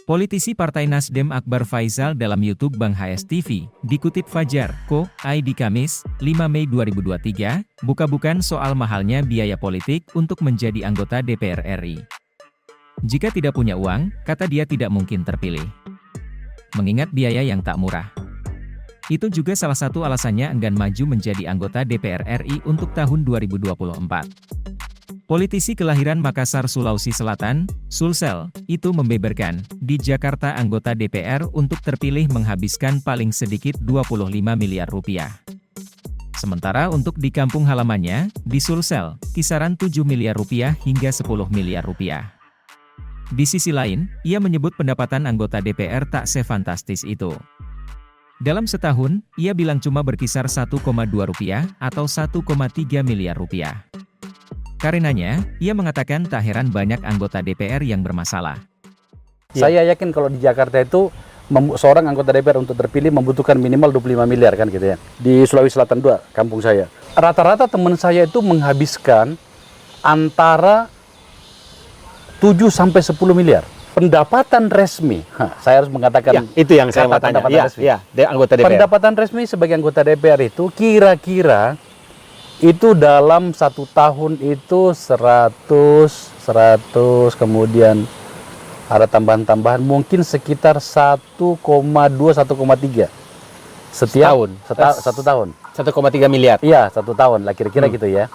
Politisi Partai Nasdem Akbar Faisal dalam YouTube Bang HS TV, dikutip Fajar, ID Kamis, 5 Mei 2023, buka-bukan soal mahalnya biaya politik untuk menjadi anggota DPR RI. Jika tidak punya uang, kata dia tidak mungkin terpilih. Mengingat biaya yang tak murah. Itu juga salah satu alasannya enggan maju menjadi anggota DPR RI untuk tahun 2024. Politisi kelahiran Makassar, Sulawesi Selatan, Sulsel, itu membeberkan, di Jakarta anggota DPR untuk terpilih menghabiskan paling sedikit 25 miliar rupiah. Sementara untuk di kampung halamannya, di Sulsel, kisaran 7 miliar rupiah hingga 10 miliar rupiah. Di sisi lain, ia menyebut pendapatan anggota DPR tak sefantastis itu. Dalam setahun, ia bilang cuma berkisar 1,2 rupiah atau 1,3 miliar rupiah. Karenanya, ia mengatakan tak heran banyak anggota DPR yang bermasalah. Saya yakin kalau di Jakarta itu seorang anggota DPR untuk terpilih membutuhkan minimal 25 miliar kan gitu ya. Di Sulawesi Selatan 2, kampung saya. Rata-rata teman saya itu menghabiskan antara 7 sampai 10 miliar. Pendapatan resmi, saya harus mengatakan ya, itu yang saya mau tanya. Anggota DPR. Pendapatan resmi sebagai anggota DPR itu kira-kira itu dalam 1 tahun itu 100 kemudian ada tambahan-tambahan mungkin sekitar 1,2 1,3 setiap Setahun. 1 tahun 1,3 miliar. iya 1 tahun lah kira-kira gitu ya.